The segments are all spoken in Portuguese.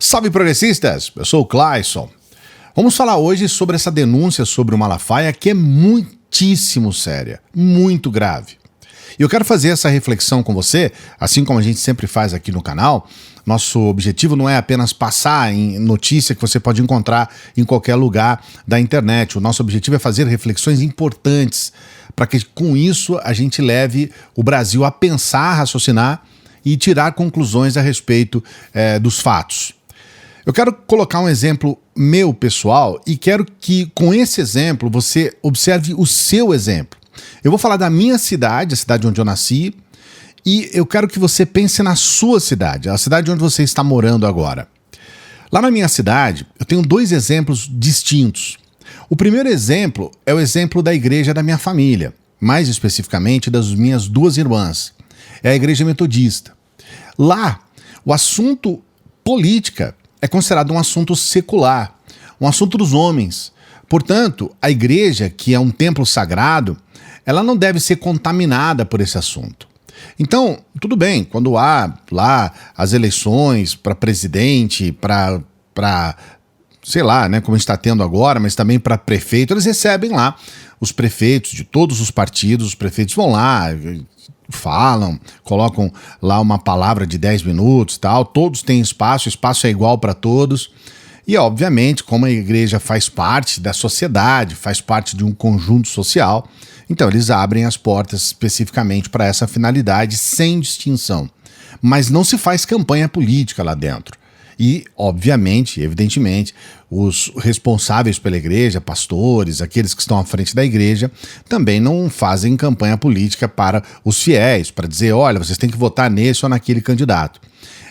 Salve progressistas, eu sou o Clayson. Vamos falar hoje sobre essa denúncia sobre o Malafaia que é muitíssimo séria, muito grave. E eu quero fazer essa reflexão com você, assim como a gente sempre faz aqui no canal. Nosso objetivo não é apenas passar em notícia que você pode encontrar em qualquer lugar da internet. O nosso objetivo é fazer reflexões importantes para que com isso a gente leve o Brasil a pensar, raciocinar e tirar conclusões a respeito dos fatos. Eu quero colocar um exemplo meu pessoal e quero que com esse exemplo você observe o seu exemplo. Eu vou falar da minha cidade, a cidade onde eu nasci, e eu quero que você pense na sua cidade, a cidade onde você está morando agora. Lá na minha cidade, eu tenho dois exemplos distintos. O primeiro exemplo é o exemplo da igreja da minha família, mais especificamente das minhas duas irmãs. É a igreja metodista. Lá, o assunto política é considerado um assunto secular, um assunto dos homens. Portanto, a igreja, que é um templo sagrado, ela não deve ser contaminada por esse assunto. Então, tudo bem, quando há lá as eleições para presidente, para sei lá, né, como a gente está tendo agora, mas também para prefeito, eles recebem lá os prefeitos de todos os partidos, os prefeitos vão lá, falam, colocam lá uma palavra de 10 minutos, tal, todos têm espaço, o espaço é igual para todos. E, obviamente, como a igreja faz parte da sociedade, faz parte de um conjunto social, então eles abrem as portas especificamente para essa finalidade, sem distinção. Mas não se faz campanha política lá dentro. E, obviamente, evidentemente, os responsáveis pela igreja, pastores, aqueles que estão à frente da igreja, também não fazem campanha política para os fiéis, para dizer, olha, vocês têm que votar nesse ou naquele candidato.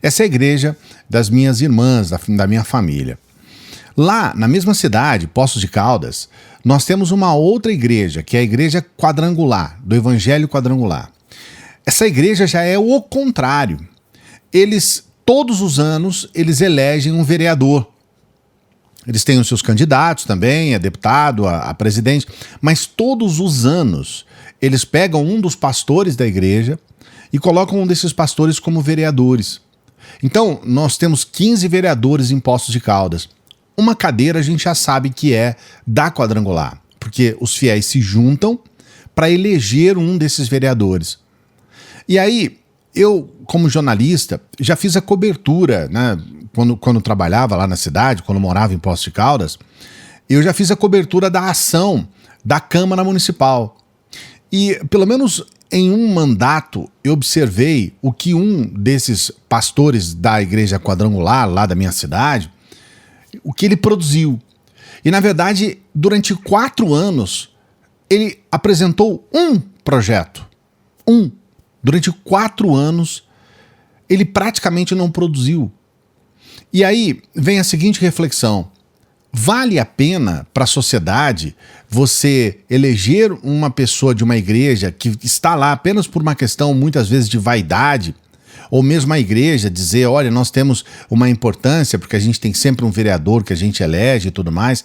Essa é a igreja das minhas irmãs, da minha família. Lá, na mesma cidade, Poços de Caldas, nós temos uma outra igreja, que é a igreja quadrangular, do Evangelho Quadrangular. Essa igreja já é o contrário. Todos os anos, eles elegem um vereador. Eles têm os seus candidatos também, a deputado, a presidente, mas todos os anos eles pegam um dos pastores da igreja e colocam um desses pastores como vereadores. Então, nós temos 15 vereadores em Poços de Caldas. Uma cadeira a gente já sabe que é da quadrangular, porque os fiéis se juntam para eleger um desses vereadores. E aí, eu, como jornalista, já fiz a cobertura, né? Quando trabalhava lá na cidade, quando morava em Poços de Caldas, eu já fiz a cobertura da ação da Câmara Municipal. E, pelo menos em um mandato, eu observei o que um desses pastores da igreja quadrangular, lá da minha cidade, o que ele produziu. E, na verdade, durante 4 anos, ele apresentou um projeto. Durante 4 anos, ele praticamente não produziu. E aí vem a seguinte reflexão. Vale a pena para a sociedade você eleger uma pessoa de uma igreja que está lá apenas por uma questão, muitas vezes, de vaidade, ou mesmo a igreja dizer, olha, nós temos uma importância porque a gente tem sempre um vereador que a gente elege e tudo mais,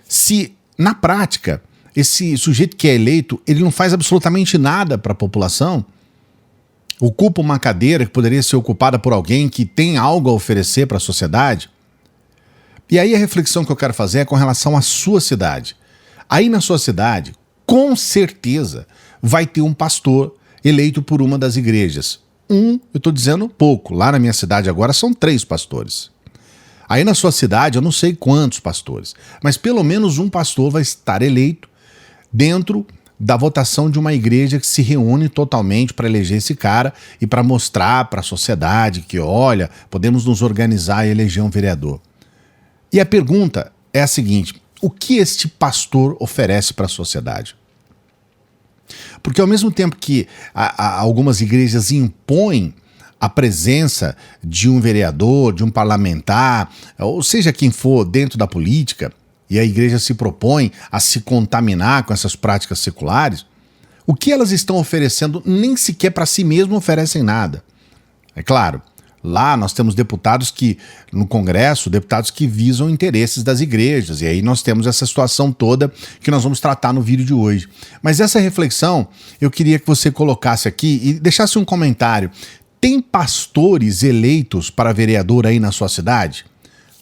se, na prática, esse sujeito que é eleito, ele não faz absolutamente nada para a população, ocupa uma cadeira que poderia ser ocupada por alguém que tem algo a oferecer para a sociedade. E aí a reflexão que eu quero fazer é com relação à sua cidade. Aí na sua cidade, com certeza, vai ter um pastor eleito por uma das igrejas. Eu estou dizendo pouco. Lá na minha cidade agora são 3 pastores. Aí na sua cidade eu não sei quantos pastores, mas pelo menos um pastor vai estar eleito dentro da votação de uma igreja que se reúne totalmente para eleger esse cara e para mostrar para a sociedade que, olha, podemos nos organizar e eleger um vereador. E a pergunta é a seguinte, o que este pastor oferece para a sociedade? Porque ao mesmo tempo que algumas igrejas impõem a presença de um vereador, de um parlamentar, ou seja quem for dentro da política, e a igreja se propõe a se contaminar com essas práticas seculares, o que elas estão oferecendo nem sequer para si mesmo oferecem nada. É claro, lá nós temos deputados no Congresso, deputados que visam interesses das igrejas, e aí nós temos essa situação toda que nós vamos tratar no vídeo de hoje. Mas essa reflexão eu queria que você colocasse aqui e deixasse um comentário. Tem pastores eleitos para vereador aí na sua cidade?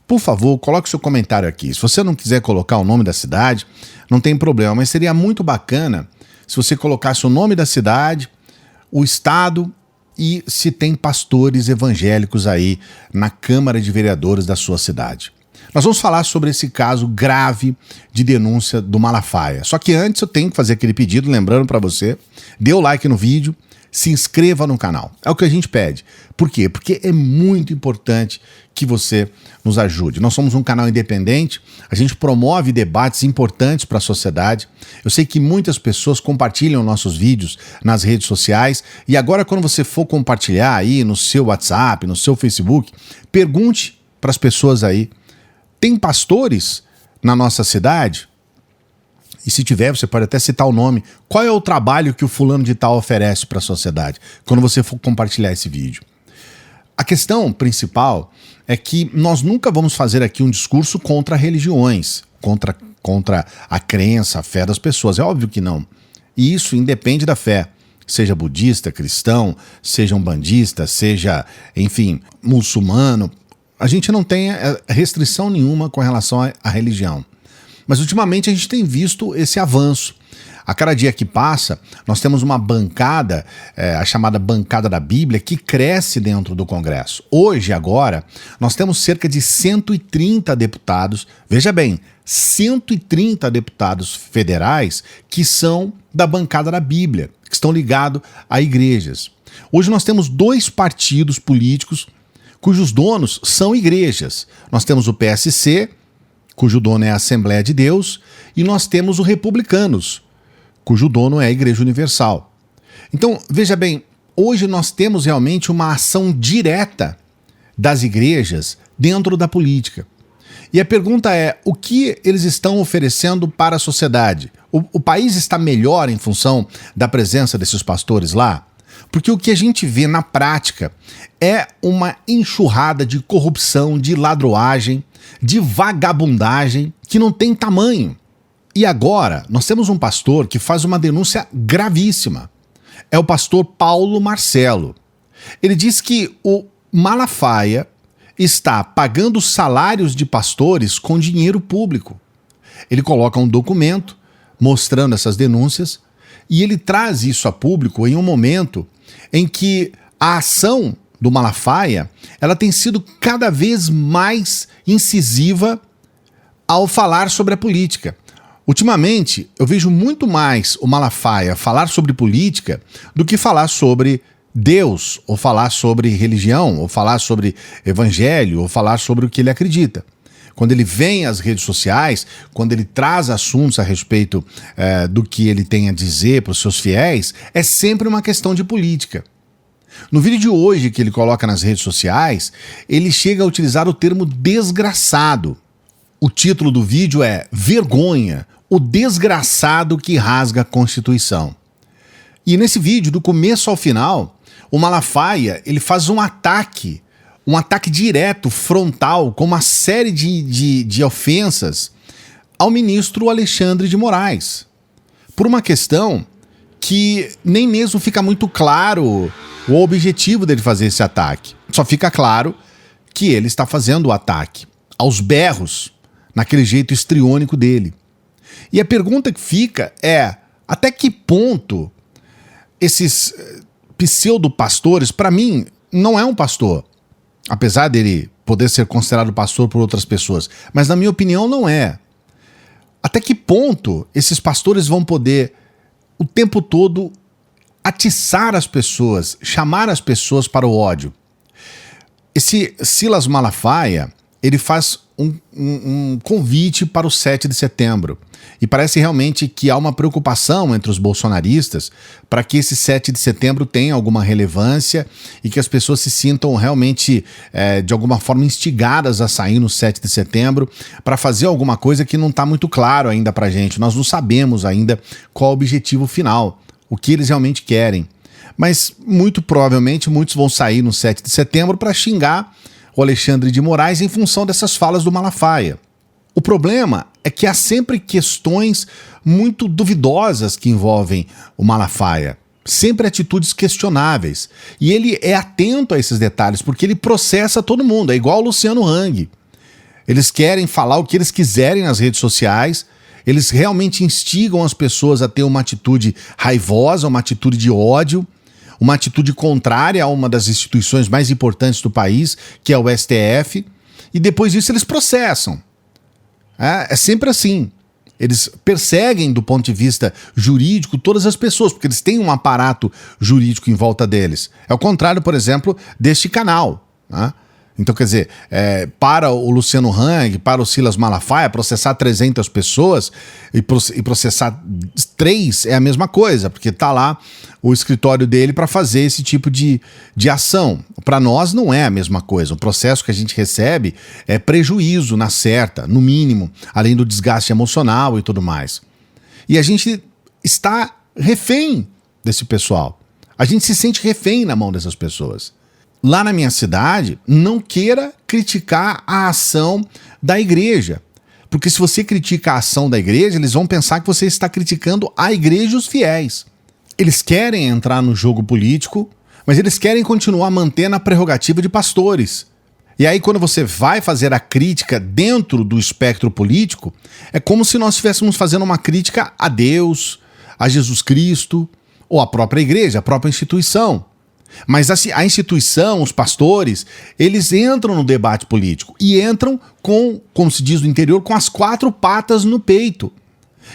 Por favor, coloque seu comentário aqui. Se você não quiser colocar o nome da cidade, não tem problema, mas seria muito bacana se você colocasse o nome da cidade, o estado e se tem pastores evangélicos aí na Câmara de Vereadores da sua cidade. Nós vamos falar sobre esse caso grave de denúncia do Malafaia. Só que antes eu tenho que fazer aquele pedido, lembrando para você, dê o like no vídeo, se inscreva no canal. É o que a gente pede. Por quê? Porque é muito importante que você nos ajude. Nós somos um canal independente, a gente promove debates importantes para a sociedade. Eu sei que muitas pessoas compartilham nossos vídeos nas redes sociais e agora quando você for compartilhar aí no seu WhatsApp, no seu Facebook, pergunte para as pessoas aí, tem pastores na nossa cidade? E se tiver, você pode até citar o nome. Qual é o trabalho que o fulano de tal oferece para a sociedade quando você for compartilhar esse vídeo? A questão principal é que nós nunca vamos fazer aqui um discurso contra religiões, contra a crença, a fé das pessoas. É óbvio que não. E isso independe da fé. Seja budista, cristão, seja umbandista, seja, enfim, muçulmano. A gente não tem restrição nenhuma com relação à religião. Mas ultimamente a gente tem visto esse avanço. A cada dia que passa, nós temos uma bancada, a chamada bancada da Bíblia, que cresce dentro do Congresso. Hoje, agora, nós temos cerca de 130 deputados, veja bem, 130 deputados federais que são da bancada da Bíblia, que estão ligados a igrejas. Hoje nós temos 2 partidos políticos cujos donos são igrejas. Nós temos o PSC, cujo dono é a Assembleia de Deus, e nós temos o Republicanos, cujo dono é a Igreja Universal. Então, veja bem, hoje nós temos realmente uma ação direta das igrejas dentro da política. E a pergunta é, o que eles estão oferecendo para a sociedade? O país está melhor em função da presença desses pastores lá? Porque o que a gente vê na prática é uma enxurrada de corrupção, de ladroagem, de vagabundagem que não tem tamanho. E agora nós temos um pastor que faz uma denúncia gravíssima. É o pastor Paulo Marcelo. Ele diz que o Malafaia está pagando salários de pastores com dinheiro público. Ele coloca um documento mostrando essas denúncias e ele traz isso a público em um momento em que a ação do Malafaia ela tem sido cada vez mais incisiva ao falar sobre a política. Ultimamente, eu vejo muito mais o Malafaia falar sobre política do que falar sobre Deus, ou falar sobre religião, ou falar sobre evangelho, ou falar sobre o que ele acredita. Quando ele vem às redes sociais, quando ele traz assuntos a respeito do que ele tem a dizer para os seus fiéis, é sempre uma questão de política. No vídeo de hoje que ele coloca nas redes sociais, ele chega a utilizar o termo desgraçado. O título do vídeo é Vergonha, o desgraçado que rasga a Constituição. E nesse vídeo, do começo ao final, o Malafaia ele faz um ataque direto, frontal, com uma série de ofensas ao ministro Alexandre de Moraes. Por uma questão que nem mesmo fica muito claro o objetivo dele fazer esse ataque. Só fica claro que ele está fazendo o ataque aos berros, naquele jeito histriônico dele. E a pergunta que fica é, até que ponto esses pseudo-pastores, para mim, não é um pastor, apesar dele poder ser considerado pastor por outras pessoas, mas na minha opinião não é. Até que ponto esses pastores vão poder o tempo todo atiçar as pessoas, chamar as pessoas para o ódio? Esse Silas Malafaia, ele faz um convite para o 7 de setembro. E parece realmente que há uma preocupação entre os bolsonaristas para que esse 7 de setembro tenha alguma relevância e que as pessoas se sintam realmente, de alguma forma, instigadas a sair no 7 de setembro para fazer alguma coisa que não está muito claro ainda para a gente. Nós não sabemos ainda qual é o objetivo final, o que eles realmente querem. Mas, muito provavelmente, muitos vão sair no 7 de setembro para xingar o Alexandre de Moraes em função dessas falas do Malafaia. O problema é que há sempre questões muito duvidosas que envolvem o Malafaia. Sempre atitudes questionáveis. E ele é atento a esses detalhes, porque ele processa todo mundo. É igual o Luciano Hang. Eles querem falar o que eles quiserem nas redes sociais. Eles realmente instigam as pessoas a ter uma atitude raivosa, uma atitude de ódio, uma atitude contrária a uma das instituições mais importantes do país, que é o STF, e depois disso eles processam. É sempre assim. Eles perseguem do ponto de vista jurídico todas as pessoas, porque eles têm um aparato jurídico em volta deles. É o contrário, por exemplo, deste canal, né? Então, quer dizer, para o Luciano Hang, para o Silas Malafaia, processar 300 pessoas e processar 3 é a mesma coisa, porque está lá o escritório dele para fazer esse tipo de ação. Para nós não é a mesma coisa. O processo que a gente recebe é prejuízo na certa, no mínimo, além do desgaste emocional e tudo mais. E a gente está refém desse pessoal. A gente se sente refém na mão dessas pessoas. Lá na minha cidade, não queira criticar a ação da igreja. Porque se você critica a ação da igreja, eles vão pensar que você está criticando a igreja e os fiéis. Eles querem entrar no jogo político, mas eles querem continuar mantendo a prerrogativa de pastores. E aí, quando você vai fazer a crítica dentro do espectro político, é como se nós estivéssemos fazendo uma crítica a Deus, a Jesus Cristo, ou à própria igreja, à própria instituição. Mas a instituição, os pastores, eles entram no debate político e entram com, como se diz no interior, com as 4 patas no peito.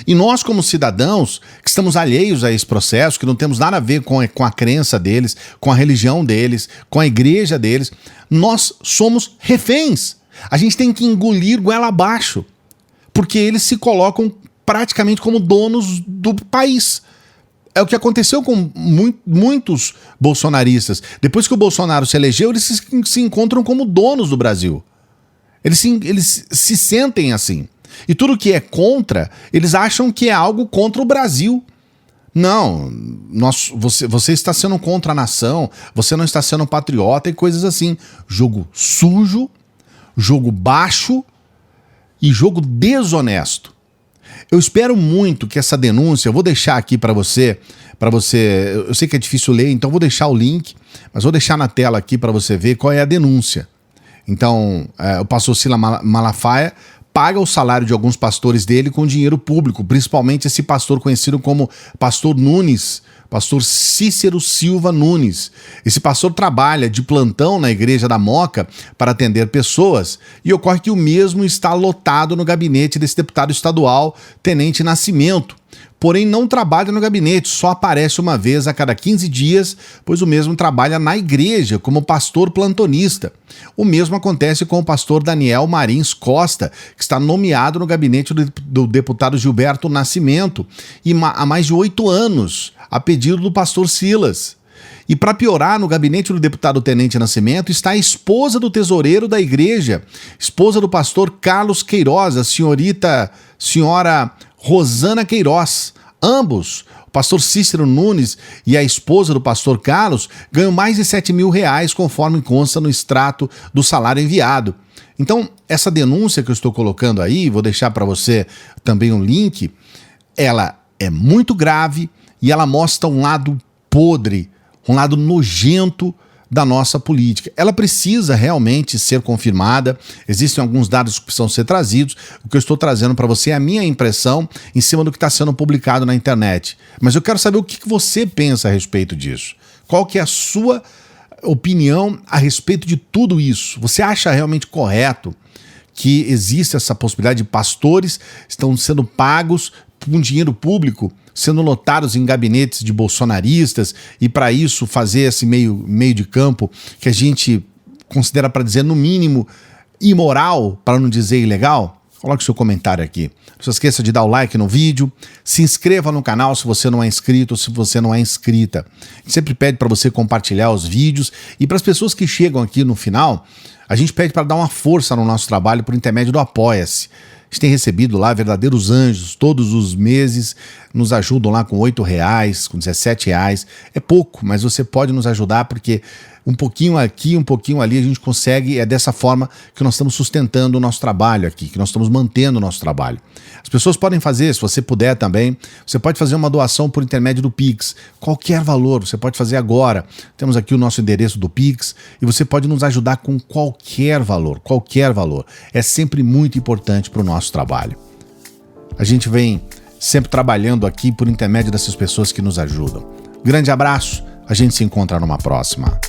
E nós, como cidadãos, que estamos alheios a esse processo, que não temos nada a ver com a crença deles, com a religião deles, com a igreja deles, nós somos reféns. A gente tem que engolir goela abaixo, porque eles se colocam praticamente como donos do país. É o que aconteceu com muitos bolsonaristas. Depois que o Bolsonaro se elegeu, eles se encontram como donos do Brasil. Eles se sentem assim. E tudo que é contra, eles acham que é algo contra o Brasil. Não, você está sendo contra a nação, você não está sendo patriota e coisas assim. Jogo sujo, jogo baixo e jogo desonesto. Eu espero muito que essa denúncia, eu vou deixar aqui para você, eu sei que é difícil ler, então vou deixar o link, mas vou deixar na tela aqui para você ver qual é a denúncia. Então, o pastor Silas Malafaia paga o salário de alguns pastores dele com dinheiro público, principalmente esse pastor conhecido como Pastor Nunes, Pastor Cícero Silva Nunes. Esse pastor trabalha de plantão na Igreja da Moca para atender pessoas e ocorre que o mesmo está lotado no gabinete desse deputado estadual, Tenente Nascimento. Porém, não trabalha no gabinete, só aparece uma vez a cada 15 dias, pois o mesmo trabalha na igreja como pastor plantonista. O mesmo acontece com o pastor Daniel Marins Costa, que está nomeado no gabinete do deputado Gilberto Nascimento e há mais de 8 anos, a pedido do pastor Silas. E para piorar, no gabinete do deputado Tenente Nascimento está a esposa do tesoureiro da igreja, esposa do pastor Carlos Queiroz, a senhora Rosana Queiroz. Ambos, o pastor Cícero Nunes e a esposa do pastor Carlos, ganham mais de R$7.000, conforme consta no extrato do salário enviado. Então, essa denúncia que eu estou colocando aí, vou deixar para você também um link, ela é muito grave e ela mostra um lado podre, um lado nojento da nossa política. Ela precisa realmente ser confirmada, existem alguns dados que precisam ser trazidos, o que eu estou trazendo para você é a minha impressão em cima do que está sendo publicado na internet. Mas eu quero saber o que você pensa a respeito disso. Qual que é a sua opinião a respeito de tudo isso? Você acha realmente correto que existe essa possibilidade de pastores estão sendo pagos com dinheiro público, sendo lotados em gabinetes de bolsonaristas e para isso fazer esse meio de campo que a gente considera, para dizer no mínimo, imoral, para não dizer ilegal? Coloque seu comentário aqui. Não se esqueça de dar o like no vídeo, se inscreva no canal se você não é inscrito ou se você não é inscrita. A gente sempre pede para você compartilhar os vídeos e para as pessoas que chegam aqui no final, a gente pede para dar uma força no nosso trabalho por intermédio do Apoia-se. A gente tem recebido lá verdadeiros anjos, todos os meses nos ajudam lá com R$8, com R$17. É pouco, mas você pode nos ajudar porque um pouquinho aqui, um pouquinho ali, a gente consegue, é dessa forma que nós estamos sustentando o nosso trabalho aqui, que nós estamos mantendo o nosso trabalho. As pessoas podem fazer, se você puder também, você pode fazer uma doação por intermédio do Pix, qualquer valor, você pode fazer agora. Temos aqui o nosso endereço do Pix e você pode nos ajudar com qualquer valor, qualquer valor. É sempre muito importante para o nosso trabalho. A gente vem sempre trabalhando aqui por intermédio dessas pessoas que nos ajudam. Grande abraço, a gente se encontra numa próxima.